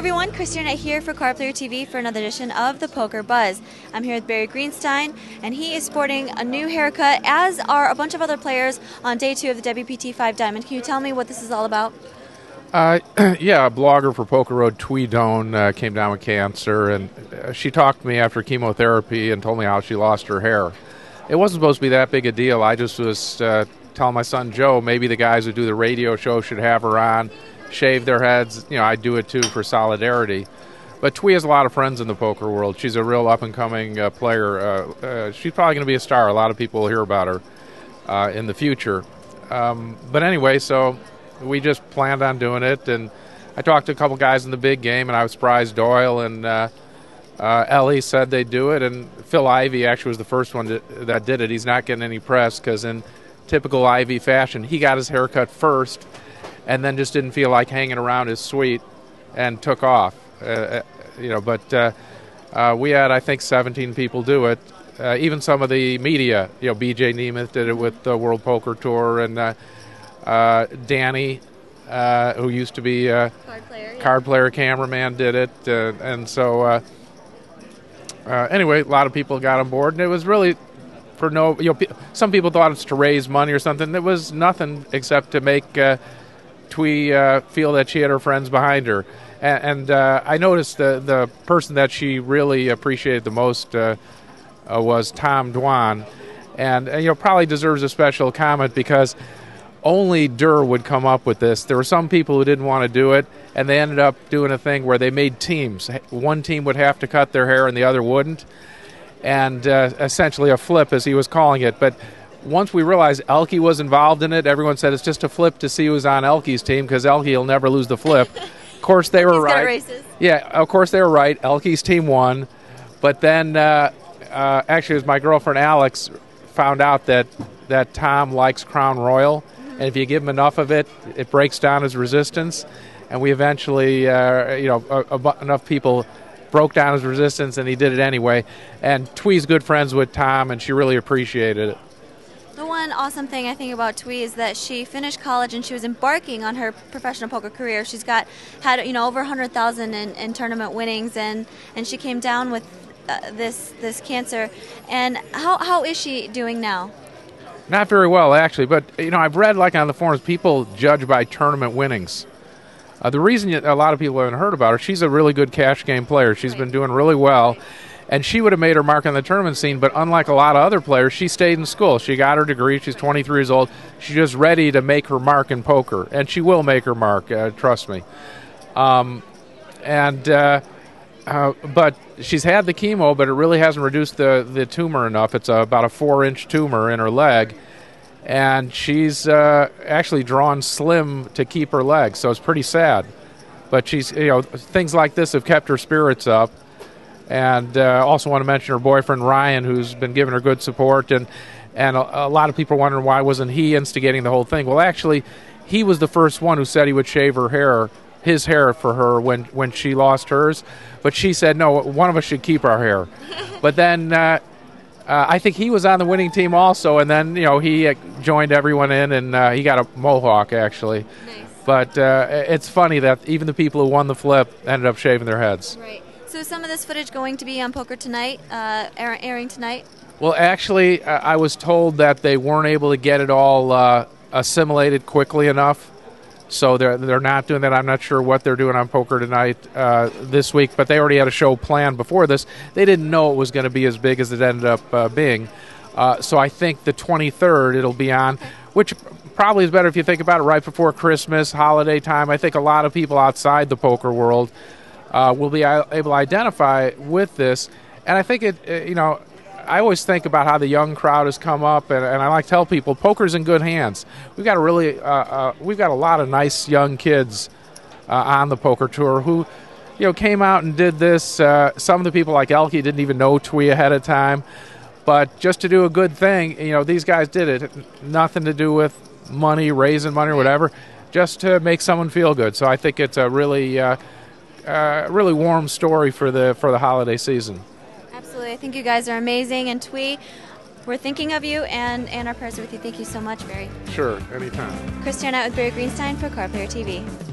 everyone, Chris Doan here for Card Player TV for another edition of the Poker Buzz. I'm here with Barry Greenstein, and he is sporting a new haircut, as are a bunch of other players on day 2 of the WPT 5 Diamond. Can you tell me what this is all about? Yeah, a blogger for Poker Road, Thuy Doan, came down with cancer, and she talked to me after chemotherapy and told me how she lost her hair. It wasn't supposed to be that big a deal. I just was telling my son Joe maybe the guys who do the radio show should have her on, shave their heads. You know, I do it too for solidarity. But Thuy has a lot of friends in the poker world. She's a real up-and-coming player. She's probably going to be a star. A lot of people will hear about her in the future. But anyway, so we just planned on doing it, and I talked to a couple guys in the big game, and I was surprised Doyle and Ellie said they'd do it, and Phil Ivey actually was the first one that did it. He's not getting any press because in typical Ivey fashion, he got his hair cut first and then just didn't feel like hanging around his suite and took off. But we had, I think, 17 people do it. Even some of the media, B.J. Nemeth did it with the World Poker Tour, and Danny, who used to be card player cameraman, did it. And so anyway, a lot of people got on board, and it was really for no, some people thought it's to raise money or something. It was nothing except to make Thuy feel that she had her friends behind her. And I noticed the person that she really appreciated the most was Tom Dwan, and probably deserves a special comment because only Durr would come up with this. There were some people who didn't want to do it, and they ended up doing a thing where they made teams. One team would have to cut their hair and the other wouldn't, and essentially a flip, as he was calling it. But once we realized Elke was involved in it, everyone said it's just a flip to see who's on Elke's team because Elke will never lose the flip. Of course, they were right. Yeah, of course they were right. Elke's team won. But then, actually, it was my girlfriend Alex found out that Tom likes Crown Royal. And if you give him enough of it, it breaks down his resistance. And we eventually, enough people broke down his resistance, and he did it anyway. And Thuy's good friends with Tom, and she really appreciated it. The one awesome thing I think about Thuy is that she finished college and she was embarking on her professional poker career. She's had over 100,000 in tournament winnings, and she came down with this cancer. And how is she doing now? Not very well, actually, but I've read on the forums, people judge by tournament winnings. The reason a lot of people haven't heard about her, she's a really good cash game player. She's been doing really well, and she would have made her mark on the tournament scene, but unlike a lot of other players, she stayed in school. She got her degree. She's 23 years old. She's just ready to make her mark in poker, and she will make her mark, trust me. But she's had the chemo, but it really hasn't reduced the tumor enough. It's about a 4-inch tumor in her leg, and she's actually drawn slim to keep her legs, so it's pretty sad. But she's, things like this have kept her spirits up. And also want to mention her boyfriend Ryan, who's been giving her good support, and a lot of people wondering why wasn't he instigating the whole thing. Well, actually, he was the first one who said he would shave his hair for her when she lost hers, but she said no, one of us should keep our hair. But then I think he was on the winning team also, and then he joined everyone in, and he got a mohawk actually. Nice. But it's funny that even the people who won the flip ended up shaving their heads. Right. So is some of this footage going to be on Poker Tonight, airing tonight? Well, actually, I was told that they weren't able to get it all assimilated quickly enough, so they're not doing that. I'm not sure what they're doing on Poker Tonight this week, but they already had a show planned before this. They didn't know it was going to be as big as it ended up being. So I think the 23rd it'll be on, which probably is better if you think about it right before Christmas, holiday time. I think a lot of people outside the poker world will be able to identify with this. And I think I always think about how the young crowd has come up, and I like to tell people poker's in good hands. We've got a lot of nice young kids on the poker tour who came out and did this. Some of the people like Elke didn't even know Thuy ahead of time, but just to do a good thing, these guys did it. Nothing to do with money, raising money or whatever, just to make someone feel good. So I think it's a really warm story for the holiday season. Absolutely. I think you guys are amazing. And Thuy, we're thinking of you, and our prayers are with you. Thank you so much, Barry. Sure, anytime. Chris Doan with Barry Greenstein for Card Player TV.